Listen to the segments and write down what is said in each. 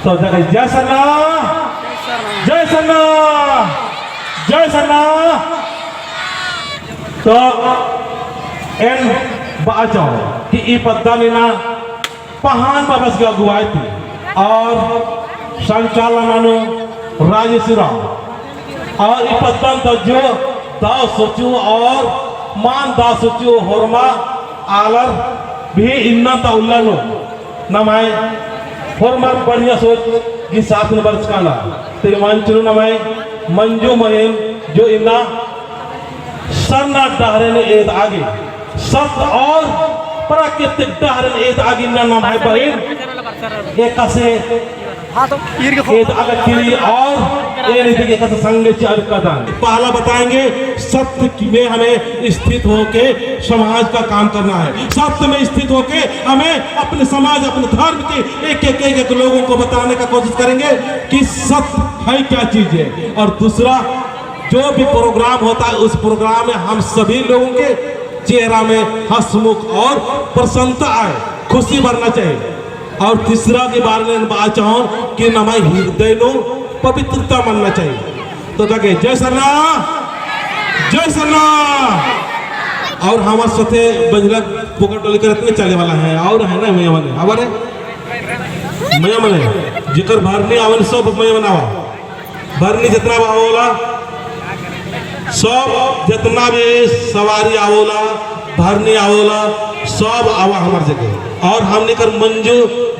तो जय सन्ना, जय सन्ना, जय सन्ना। तो एन बाचो कि ई पद्धति ना पहान बाबस की अगुवाई थी और संचालन राजेश्वराव और ई पद्धति तो जो दाव सोचू और मान दाव सोचू होरमा आलर भी इन्ना तौलन नमाय होरमा बढ़िया सोच कि 7 वर्ष का ना तेरे मंचरू नमाय मंजू महिम जो इन्ना सरना डहरे ने एद आगे सत और प्राकृतिक डहरे एद आगे ना नमाय बहिन एक से एद आगे और ये नहीं कि कैसे संग चार कदम पहला बताएंगे सत्य में हमें स्थित होके समाज का काम करना है। सत्य में स्थित होके हमें अपने समाज अपने धर्म के एक लोगों को बताने का कोशिश करेंगे कि सत्य है क्या चीज है। और दूसरा जो भी प्रोग्राम होता है उस प्रोग्राम में हम सभी लोगों के चेहरा में हंसमुख और प्रसन्नता आए, खुशी भरना चाहिए। और तीसरा के बारे में बात चाहूँ कि हमारे हृदय नो पवित्रता मानना चाहिए। तो जाके जय सरना, जय सरना। और हमारे साथे बजरंग पोकर टोली करते चले वाला है और है ना मैया मने आवर है मैया मने जिकर भरनी आवन सब मैया मनावा भरनी जितना आवला सब जितना भी सवारी आवला भरनी आवला सब आवा हमार जगह। और हमने कर मंजू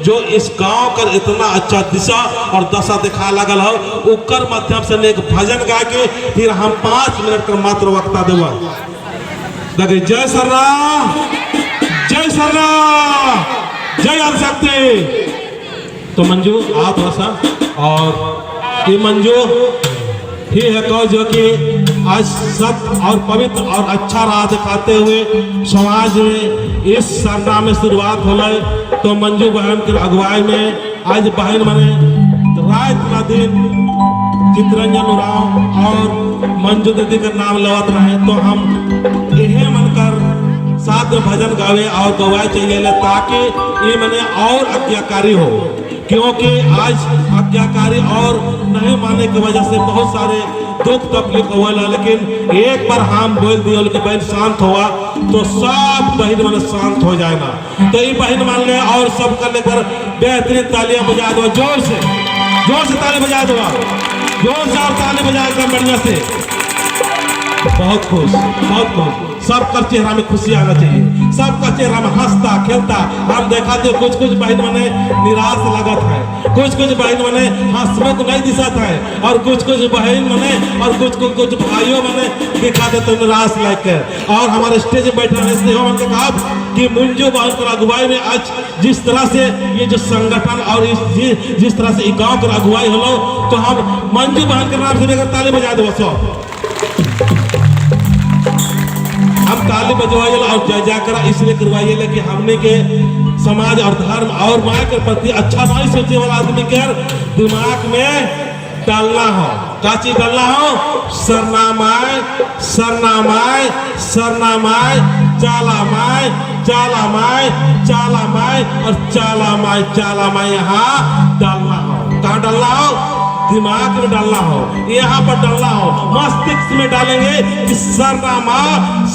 जो इस गांव कर इतना अच्छा दिशा और दशा दिखा लगल हो उकर माध्यम से एक भजन गा के फिर हम 5 मिनट का मात्र वक्ता देवा लगे। जय सरना, जय सरना, जय शक्ति। तो मंजू आप सा और ये मंजू ही है कहो जो कि आज सत्य और पवित्र और अच्छा राह दिखाते हुए समाज में इस सरना में शुरुआत हो गए। तो मंजू बहन के अगुवाई में आज बहन मने रात का दिन चित्रंजन राव और मंजू दीदी का नाम लवत रहे। तो हम यह मनकर साथ में भजन गावे और गवाए चाहिए ताकि ये मने और आज्ञाकारी हो, क्योंकि आज आज्ञाकारी और नहीं मानने की वजह से बहुत सारे दुख तकलीफ हुआ। लेकिन एक बार हम बोल दिए कि बहन शांत हुआ तो सब बहन मन शांत हो जाएगा। तो ये बहन मान ले और सब करने पर बेहतरीन तालियां बजा दो, जोर से ताली बजा दो, जोर से और ताली बजा कर बढ़िया से। बहुत खुश, बहुत खुश। सबका चेहरा में खुशी आना चाहिए, सबका चेहरा में हंसता खेलता। हम देखा थे कुछ बहन मने निराश लगत है, कुछ बहन मने हंसमुख नहीं दिशत है और कुछ बहन मने और कुछ भाइयों मने दिखा देते तो निराश लेकर। और हमारे स्टेज में बैठने से हमने कहा कि मंजू बहन की अगुवाई में आज जिस तरह से ये जो संगठन और जिस तरह से गाँव की अगुवाई हो तो हम मंजू बहन के नाम से ताली बजा दो सब हम ताली बजवाइए और जय जयकार इसलिए करवाइए कि हमने के समाज और धर्म और माँ के प्रति अच्छा नहीं सोचे वाला आदमी के दिमाग में डालना हो। क्या चीज डालना हो? सरनामाय, सरनामाय, सरनामाय, चालामाय, चालामाय, चालामाय और चालामाय, चालामाय यहाँ डालना हो। कहाँ डालना हो? दिमाग में डालना हो, यहाँ पर डालना हो, मस्तिष्क में डालेंगे कि सरनामा,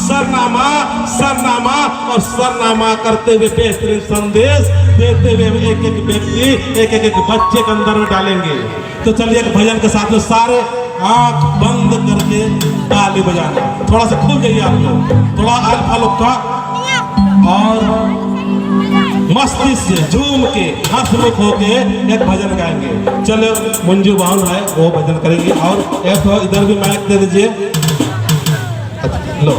सरनामा, सरनामा और सरनामा करते हुए बेहतरीन संदेश देते हुए एक व्यक्ति एक बच्चे के अंदर में डालेंगे। तो चलिए भजन के साथ में सारे आंख बंद करके ताली बजाना। थोड़ा सा खुल जाइए आप लोग, थोड़ा अल्फा लोग का और मस्ती से झूम के हंसमुख होके एक भजन गाएंगे। चलो मंजू बहन है वो भजन करेंगे और एक इधर भी माइक दे दीजिए। लो